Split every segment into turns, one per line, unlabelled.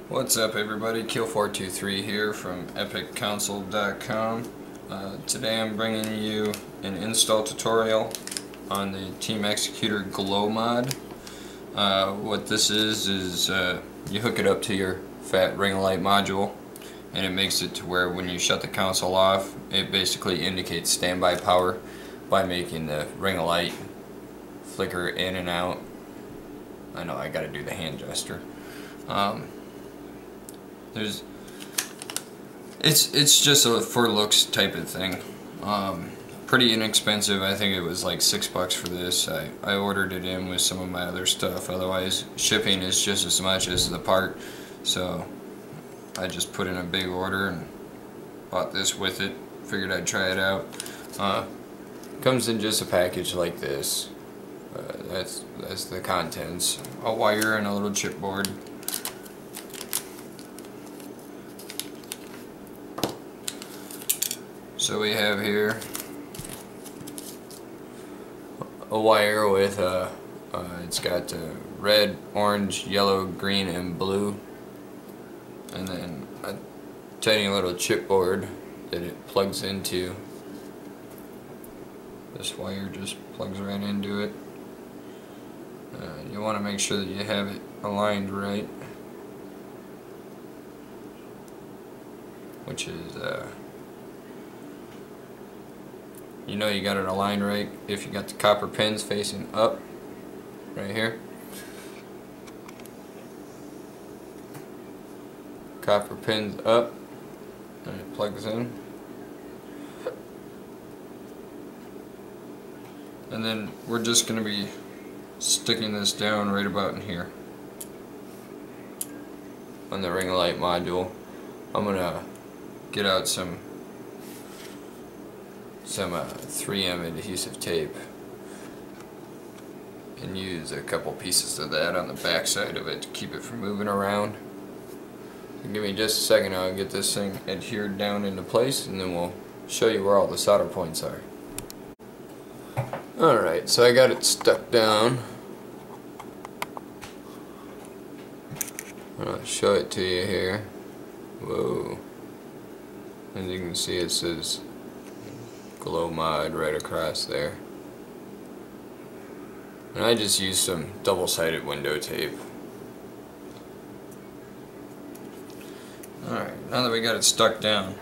What's up everybody, Kill423 here from EpicConsole.com. Today I'm bringing you an install tutorial on the Team Xecuter Glow mod. What this is you hook it up to your phat ring light module, and it makes it to where when you shut the console off, it basically indicates standby power by making the ring light flicker in and out. I know I gotta do the hand gesture. It's just a for looks type of thing. Pretty inexpensive. I think it was like $6 for this. I ordered it in with some of my other stuff. Otherwise, shipping is just as much as the part. So I just put in a big order and bought this with it. Figured I'd try it out. Comes in just a package like this. That's the contents. A wire and a little chipboard. So we have here a wire with it's got red, orange, yellow, green, and blue, and then a tiny little chipboard that it plugs into. This wire just plugs right into it. You want to make sure that you have it aligned right, which is you know you got it aligned right if you got the copper pins facing up right here. Copper pins up and it plugs in. And then we're just going to be sticking this down right about in here on the ring light module. I'm going to get out some 3M adhesive tape and use a couple pieces of that on the back side of it to keep it from moving around. Give me just a second, I'll get this thing adhered down into place, and then we'll show you where all the solder points are. Alright, so I got it stuck down. I'll show it to you here. Whoa. As you can see, it says Glow mod right across there. And I just used some double-sided window tape. Alright, now that we got it stuck down,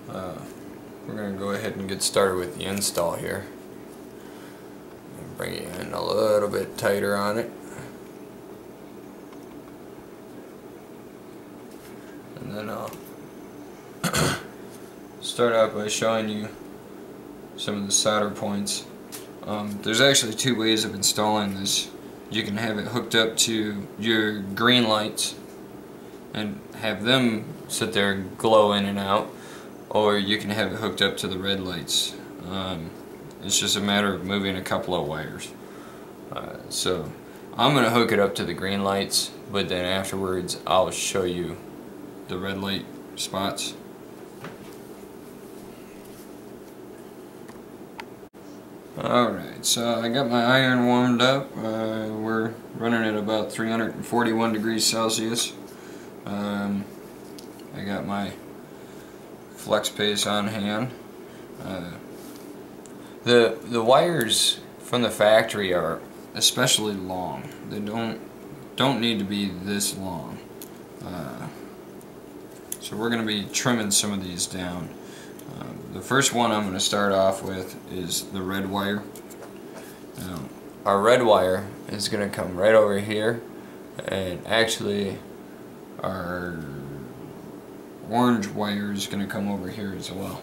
we're going to go ahead and get started with the install here. Bring it in a little bit tighter on it. And then I'll start out by showing you some of the solder points. There's actually two ways of installing this. You can have it hooked up to your green lights and have them sit there and glow in and out, or you can have it hooked up to the red lights. It's just a matter of moving a couple of wires. So I'm going to hook it up to the green lights, but then afterwards I'll show you the red light spots. Alright, so I got my iron warmed up. We're running at about 341 degrees Celsius. I got my flex paste on hand. The wires from the factory are especially long. They don't need to be this long. So we're going to be trimming some of these down. The first one I'm going to start off with is the red wire. Now, our red wire is going to come right over here, and actually our orange wire is going to come over here as well.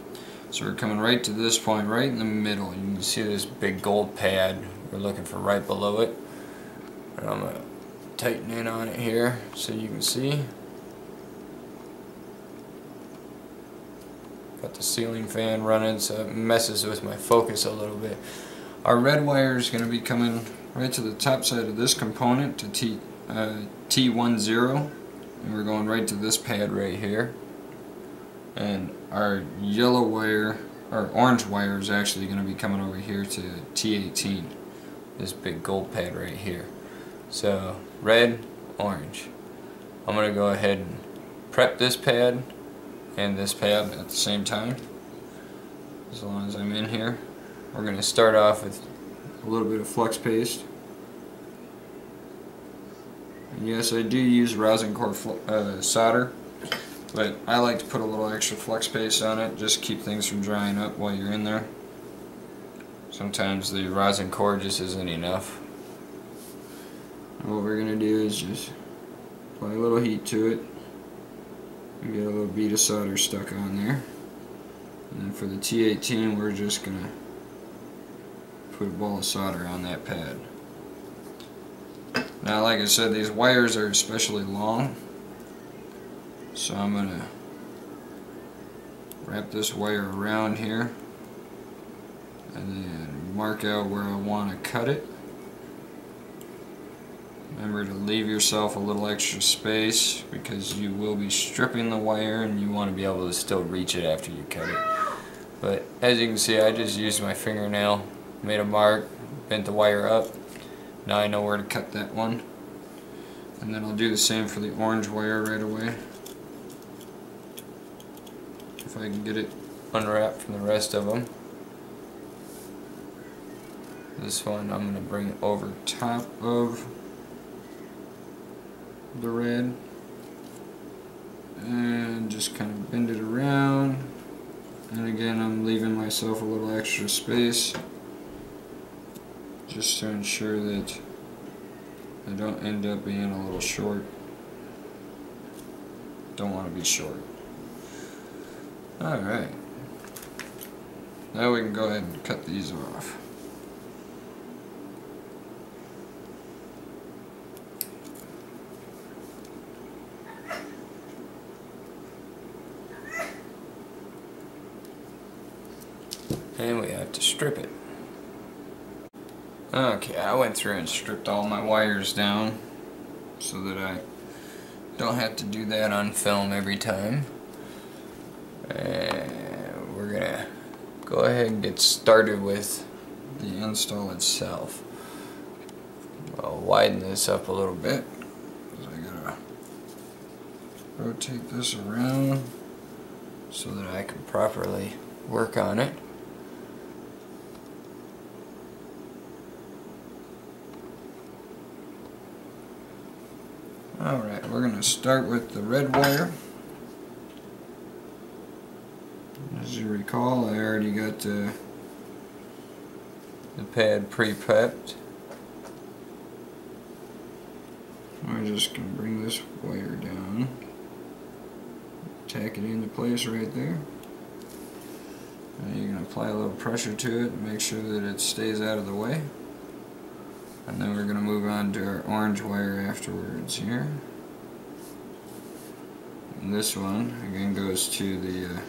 So we're coming right to this point, right in the middle. You can see this big gold pad. We're looking for right below it. And I'm going to tighten in on it here so you can see. Got the ceiling fan running, so it messes with my focus a little bit. Our red wire is going to be coming right to the top side of this component, to T10, and we're going right to this pad right here. And our yellow wire, or orange wire, is actually going to be coming over here to T18, this big gold pad right here. So red, orange. I'm going to go ahead and prep this pad and this pad at the same time. As long as I'm in here, we're going to start off with a little bit of flex paste. And yes, I do use rosin core solder, but I like to put a little extra flex paste on it just to keep things from drying up while you're in there. Sometimes the rosin core just isn't enough. And what we're going to do is just apply a little heat to it and get a little bead of solder stuck on there. And then for the T18, we're just going to put a ball of solder on that pad. Now, like I said, these wires are especially long, so I'm going to wrap this wire around here and then mark out where I want to cut it. Remember to leave yourself a little extra space because you will be stripping the wire and you want to be able to still reach it after you cut it. But as you can see, I just used my fingernail, made a mark, bent the wire up. Now I know where to cut that one. And then I'll do the same for the orange wire right away. If I can get it unwrapped from the rest of them. This one I'm going to bring it over top of the red and just kind of bend it around. And again, I'm leaving myself a little extra space just to ensure that I don't end up being a little short. Don't want to be short. Alright. Now we can go ahead and cut these off. And we have to strip it. Okay, I went through and stripped all my wires down so that I don't have to do that on film every time. And we're gonna go ahead and get started with the install itself. I'll widen this up a little bit because I gotta rotate this around so that I can properly work on it. Alright, we're going to start with the red wire. As you recall, I already got the pad pre-prepped. I'm just going to bring this wire down, tack it into place right there. And you're going to apply a little pressure to it and make sure that it stays out of the way. And then we're going to move on to our orange wire afterwards here. And this one again goes to the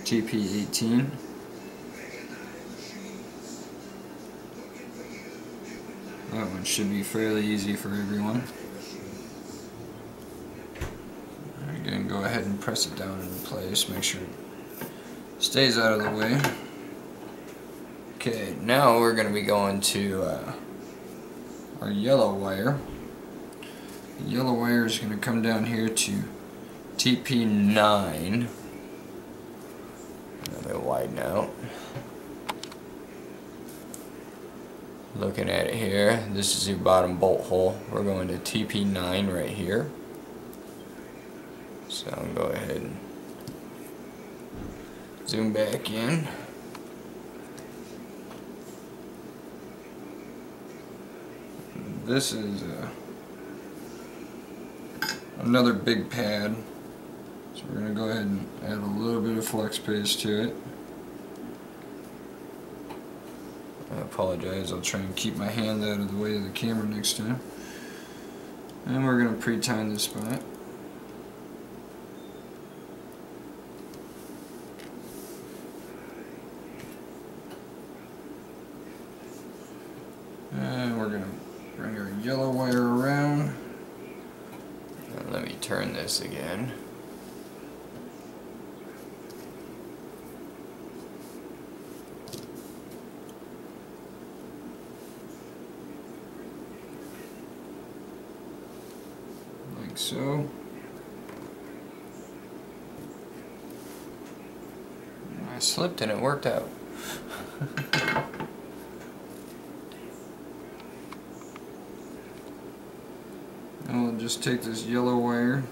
TP18. That one should be fairly easy for everyone. Again, go ahead and press it down in place, make sure it stays out of the way. Okay, now we're going to be going to our yellow wire. The yellow wire is going to come down here to TP9. Let me widen out. Looking at it here, this is your bottom bolt hole. We're going to TP9 right here. So I'll go ahead and zoom back in. This is another big pad, so we're going to go ahead and add a little bit of flex paste to it. I apologize, I'll try and keep my hand out of the way of the camera next time. And we're going to pre-time this spot. And we're going to bring our yellow wire around. And let me turn this again. Like so. I slipped and it worked out. And we'll just take this yellow wire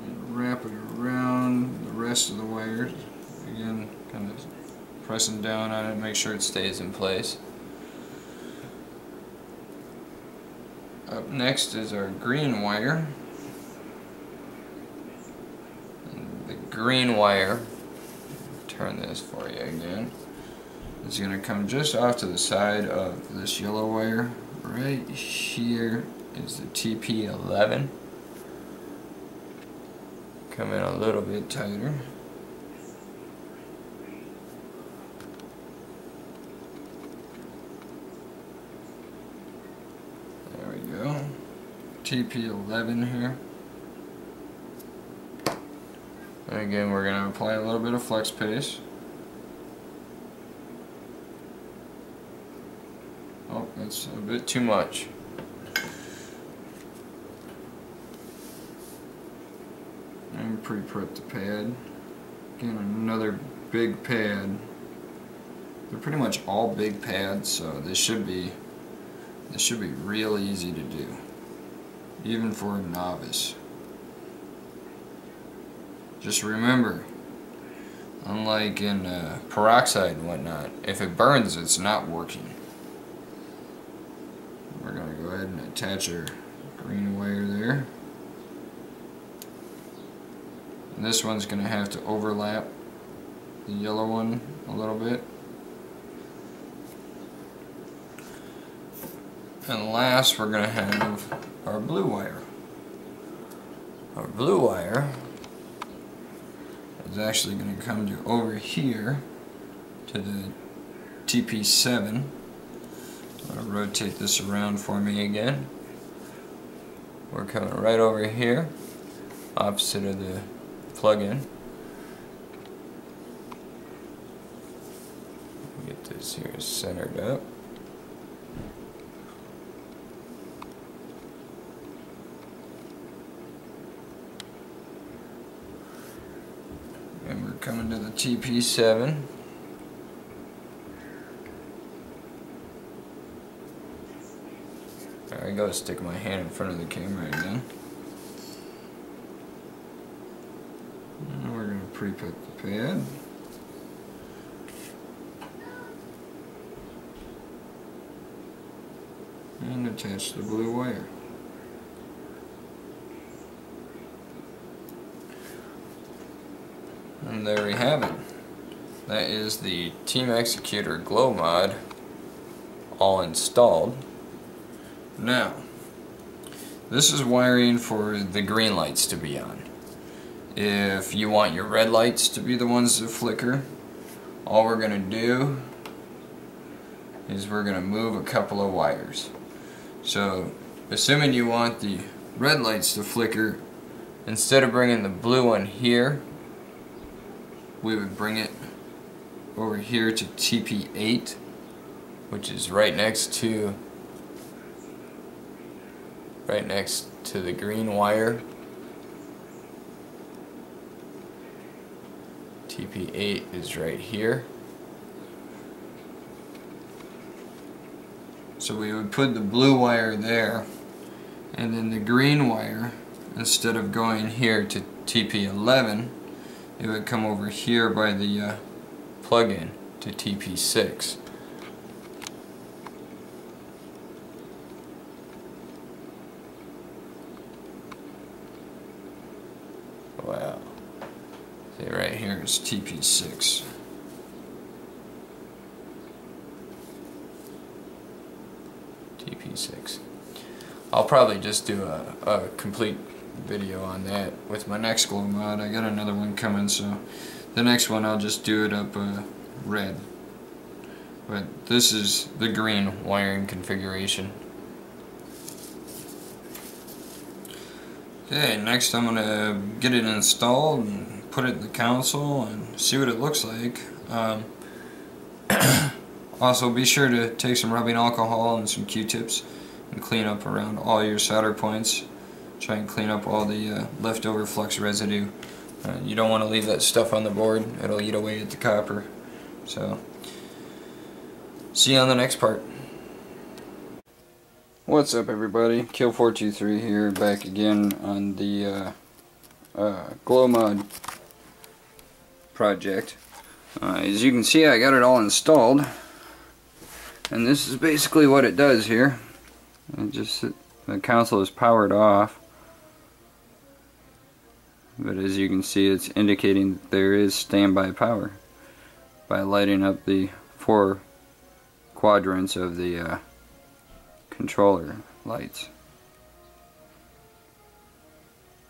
and wrap it around the rest of the wires. Again, kind of pressing down on it, make sure it stays in place. Up next is our green wire. And the green wire, turn this for you again, is going to come just off to the side of this yellow wire. Right here is the TP11. Come in a little bit tighter. There we go. TP11 here. And again, we're going to apply a little bit of flex paste. Oh, that's a bit too much. And pre-prep the pad. Again, another big pad. They're pretty much all big pads, so this should be real easy to do, even for a novice. Just remember, unlike in peroxide and whatnot, if it burns, it's not working. We're going to go ahead and attach our green wire there. And this one's going to have to overlap the yellow one a little bit. And last, we're going to have our blue wire. Our blue wire is actually going to come to over here to the TP7. I'm going to rotate this around for me again. We're coming right over here, opposite of the plug-in. Get this here centered up. And we're coming to the TP7. There I go, stick my hand in front of the camera again. And we're going to pre-put the pad. And attach the blue wire. And there we have it. That is the Team Xecuter Glow Mod all installed. Now, this is wiring for the green lights to be on. If you want your red lights to be the ones that flicker, all we're going to do is we're going to move a couple of wires. So, assuming you want the red lights to flicker, instead of bringing the blue one here, we would bring it over here to TP8, which is right next to the green wire. TP8 is right here. So we would put the blue wire there, and then the green wire, instead of going here to TP11, it would come over here by the plug-in to TP6. Wow. See, right here is TP6. TP6. I'll probably just do a complete video on that with my next glow mod. I got another one coming, so the next one I'll just do it up red. But this is the green wiring configuration. Okay, next I'm gonna get it installed and put it in the console and see what it looks like. Also, be sure to take some rubbing alcohol and some Q-tips and clean up around all your solder points. Try and clean up all the leftover flux residue. You don't want to leave that stuff on the board. It'll eat away at the copper. So, see you on the next part. What's up, everybody? Kill423 here, back again on the glow mod project. As you can see, I got it all installed, and this is basically what it does here. The console is powered off, but as you can see, it's indicating that there is standby power by lighting up the 4 quadrants of the controller lights.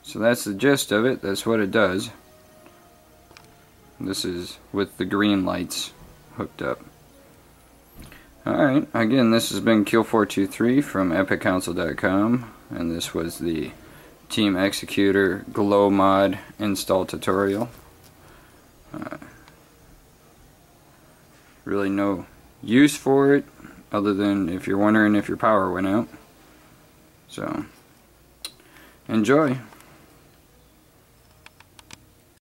So that's the gist of it. That's what it does. This is with the green lights hooked up. Alright, again, this has been Kill423 from EpicConsole.com, and this was the Team Xecuter glow mod install tutorial. Really no use for it, other than if you're wondering if your power went out. So, enjoy!